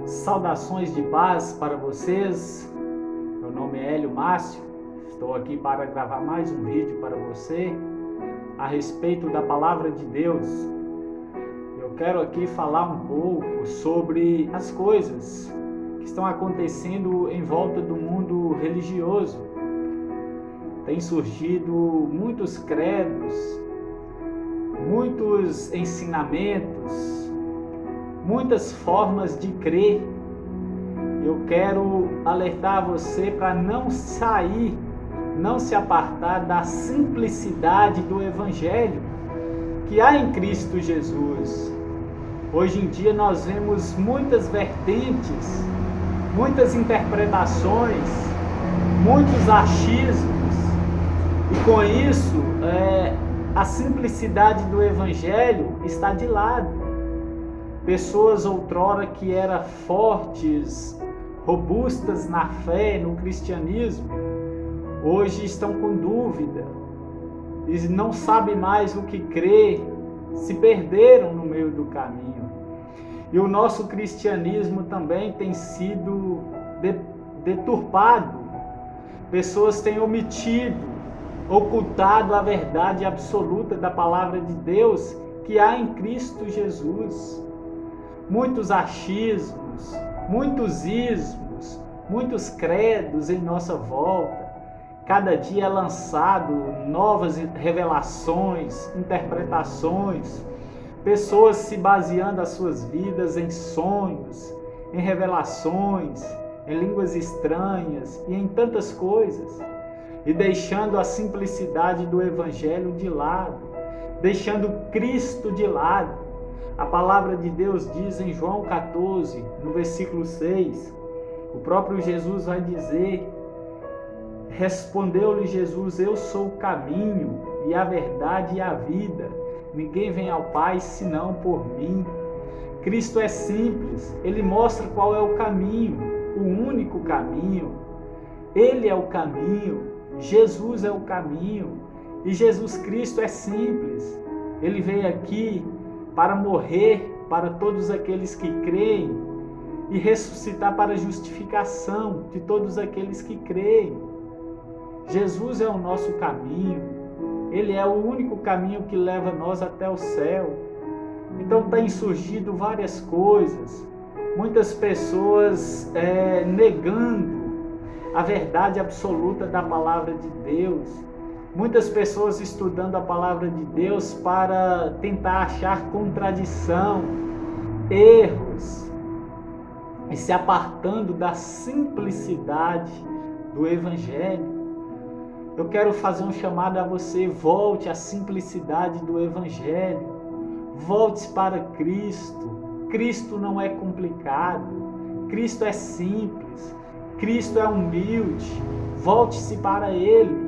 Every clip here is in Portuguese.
Saudações de paz para vocês. Meu nome é Hélio Márcio. Estou aqui para gravar mais um vídeo para você a respeito da Palavra de Deus. Eu quero aqui falar um pouco sobre as coisas que estão acontecendo em volta do mundo religioso. Tem surgido muitos credos, muitos ensinamentos, muitas formas de crer. Eu quero alertar você para não se apartar da simplicidade do Evangelho que há em Cristo Jesus. Hoje em dia nós vemos muitas vertentes, muitas interpretações, muitos achismos, e com isso a simplicidade do Evangelho está de lado. Pessoas outrora que eram fortes, robustas na fé, no cristianismo, hoje estão com dúvida e não sabem mais o que crer, se perderam no meio do caminho. E o nosso cristianismo também tem sido deturpado. Pessoas têm ocultado a verdade absoluta da palavra de Deus que há em Cristo Jesus. Muitos achismos, muitos ismos, muitos credos em nossa volta. Cada dia é lançado novas revelações, interpretações, pessoas se baseando as suas vidas em sonhos, em revelações, em línguas estranhas e em tantas coisas, e deixando a simplicidade do Evangelho de lado, deixando Cristo de lado. A palavra de Deus diz em João 14, no versículo 6, o próprio Jesus vai dizer: respondeu-lhe Jesus, eu sou o caminho e a verdade e a vida. Ninguém vem ao Pai senão por mim. Cristo é simples, ele mostra qual é o caminho, o único caminho. Ele é o caminho, Jesus é o caminho, e Jesus Cristo é simples. Ele veio aqui para morrer para todos aqueles que creem e ressuscitar para a justificação de todos aqueles que creem. Jesus é o nosso caminho, ele é o único caminho que leva nós até o céu. Então tem surgido várias coisas, muitas pessoas negando a verdade absoluta da palavra de Deus, muitas pessoas estudando a palavra de Deus para tentar achar contradição, erros, e se apartando da simplicidade do Evangelho. Eu quero fazer um chamado a você: volte à simplicidade do Evangelho, volte para Cristo. Cristo não é complicado, Cristo é simples, Cristo é humilde, volte-se para Ele.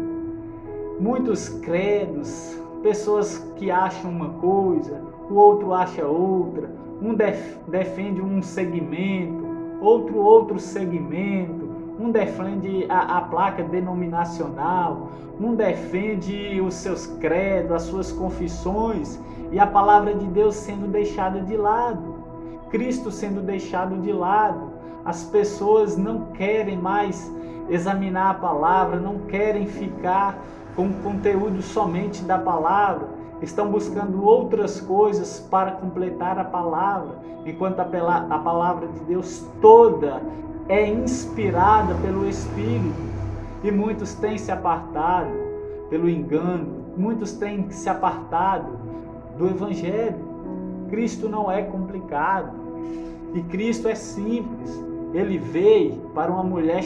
Muitos credos, pessoas que acham uma coisa, o outro acha outra, um defende um segmento, outro segmento, um defende a placa denominacional, um defende os seus credos, as suas confissões, e a palavra de Deus sendo deixada de lado, Cristo sendo deixado de lado. As pessoas não querem mais examinar a palavra, não querem ficar com o conteúdo somente da palavra, estão buscando outras coisas para completar a palavra, enquanto a palavra de Deus toda é inspirada pelo Espírito. E muitos têm se apartado pelo engano, muitos têm se apartado do Evangelho. Cristo não é complicado e Cristo é simples. Ele veio para uma mulher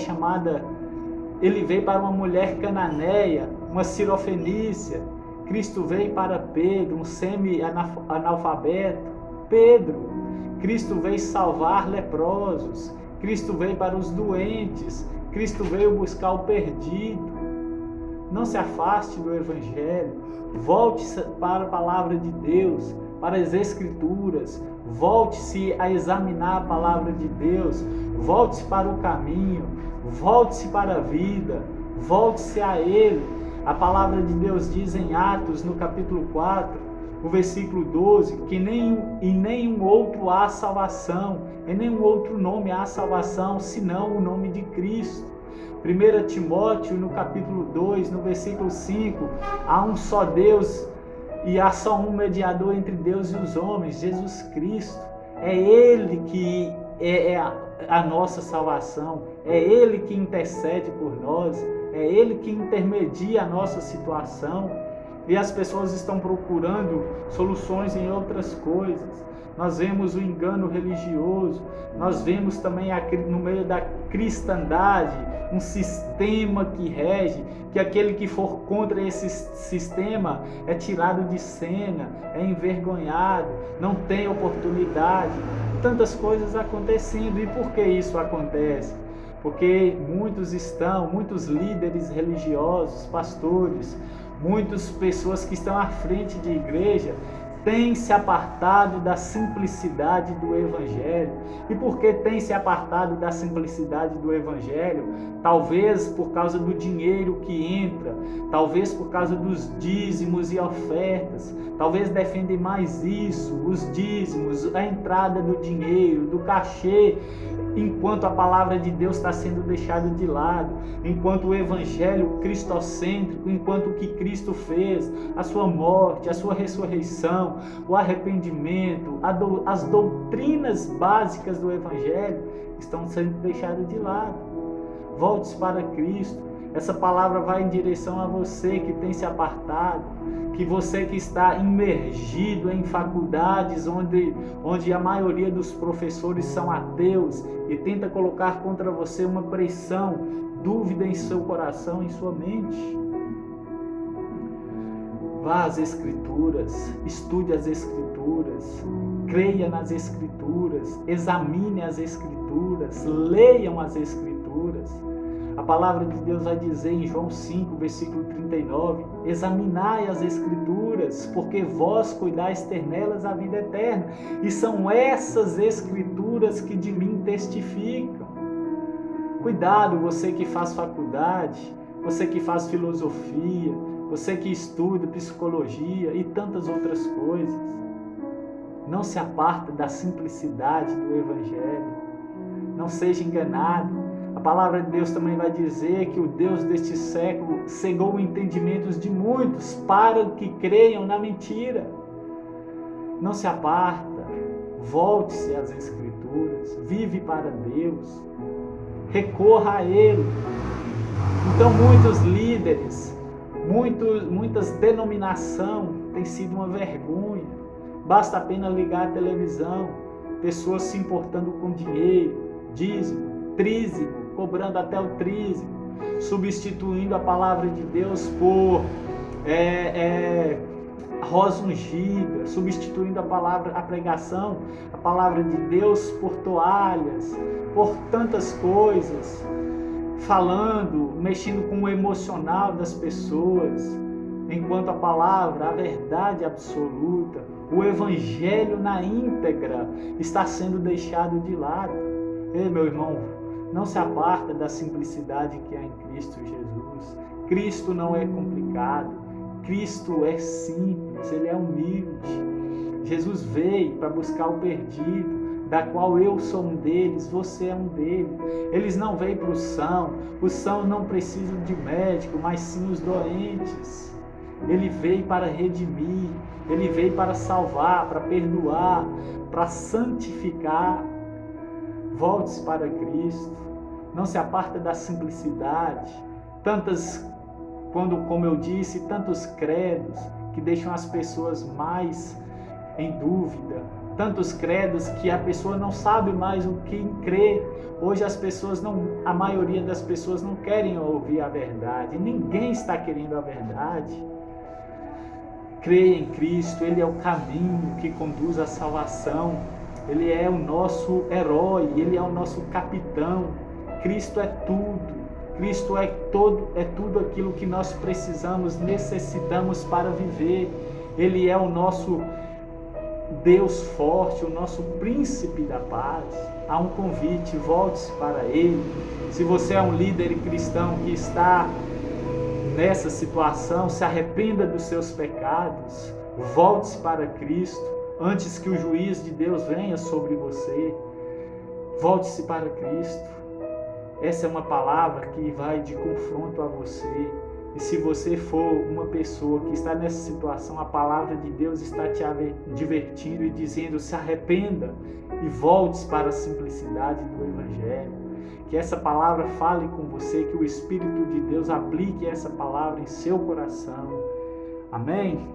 cananeia, uma sirofenícia. Cristo veio para Pedro, um semi-analfabeto, Pedro. Cristo veio salvar leprosos. Cristo veio para os doentes. Cristo veio buscar o perdido. Não se afaste do Evangelho. Volte para a palavra de Deus, para as Escrituras. Volte-se a examinar a palavra de Deus. Volte-se para o caminho. Volte-se para a vida. Volte-se a Ele. A palavra de Deus diz em Atos, no capítulo 4, O versículo 12, que em nenhum outro há salvação, em nenhum outro nome há salvação, senão o nome de Cristo. 1 Timóteo, no capítulo 2, no versículo 5, há um só Deus e há só um mediador entre Deus e os homens, Jesus Cristo. É Ele que é a nossa salvação, é Ele que intercede por nós, é Ele que intermedia a nossa situação. E as pessoas estão procurando soluções em outras coisas. Nós vemos o engano religioso, nós vemos também no meio da cristandade um sistema que rege, que aquele que for contra esse sistema é tirado de cena, é envergonhado, não tem oportunidade. Tantas coisas acontecendo. E por que isso acontece? Porque muitos líderes religiosos, pastores, muitas pessoas que estão à frente de igreja têm se apartado da simplicidade do Evangelho. E por que têm se apartado da simplicidade do Evangelho? Talvez por causa do dinheiro que entra, talvez por causa dos dízimos e ofertas, talvez defendem mais isso, os dízimos, a entrada do dinheiro, do cachê, enquanto a palavra de Deus está sendo deixada de lado, enquanto o Evangelho cristocêntrico, enquanto o que Cristo fez, a sua morte, a sua ressurreição, o arrependimento, as doutrinas básicas do Evangelho estão sendo deixadas de lado. Volte-se para Cristo. Essa palavra vai em direção a você que tem se apartado, que você que está imergido em faculdades onde a maioria dos professores são ateus e tenta colocar contra você uma pressão, dúvida em seu coração, em sua mente. Vá às Escrituras, estude as Escrituras, creia nas Escrituras, examine as Escrituras, leiam as Escrituras. A palavra de Deus vai dizer em João 5, versículo 39, examinai as Escrituras, porque vós cuidais ter nelas a vida eterna, e são essas Escrituras que de mim testificam. Cuidado, você que faz faculdade, você que faz filosofia, você que estuda psicologia e tantas outras coisas. Não se aparta da simplicidade do Evangelho. Não seja enganado. A palavra de Deus também vai dizer que o Deus deste século cegou entendimentos de muitos para que creiam na mentira. Não se aparta. Volte-se às Escrituras. Vive para Deus. Recorra a Ele. Então muitos líderes, muitas denominações têm sido uma vergonha. Basta apenas ligar a televisão, pessoas se importando com dinheiro, dízimo, trízimo, cobrando até o trízimo, substituindo a palavra de Deus por rosa ungida, substituindo a pregação, a palavra de Deus por toalhas, por tantas coisas, falando, mexendo com o emocional das pessoas, enquanto a palavra, a verdade absoluta, o Evangelho na íntegra está sendo deixado de lado. Ei, meu irmão, não se aparta da simplicidade que há em Cristo Jesus. Cristo não é complicado, Cristo é simples, Ele é humilde. Jesus veio para buscar o perdido, da qual eu sou um deles, você é um deles. Eles não veio para o são não precisam de médico, mas sim os doentes. Ele veio para redimir, Ele veio para salvar, para perdoar, para santificar. Volte-se para Cristo, não se aparta da simplicidade. Como eu disse, tantos credos que deixam as pessoas mais em dúvida, tantos credos que a pessoa não sabe mais o que crer. Hoje a maioria das pessoas não querem ouvir a verdade, ninguém está querendo a verdade. Creia em Cristo, Ele é o caminho que conduz à salvação, Ele é o nosso herói, Ele é o nosso capitão. Cristo é tudo. Cristo é tudo aquilo que nós precisamos, necessitamos para viver. Ele é o nosso Deus forte, o nosso príncipe da paz. Há um convite, volte-se para Ele. Se você é um líder cristão que está nessa situação, se arrependa dos seus pecados, Volte-se para Cristo antes que o juízo de Deus venha sobre você. Volte-se para Cristo. Essa é uma palavra que vai de confronto a você. E se você for uma pessoa que está nessa situação, a palavra de Deus está te advertindo e dizendo: se arrependa e volte para a simplicidade do Evangelho. Que essa palavra fale com você, que o Espírito de Deus aplique essa palavra em seu coração. Amém?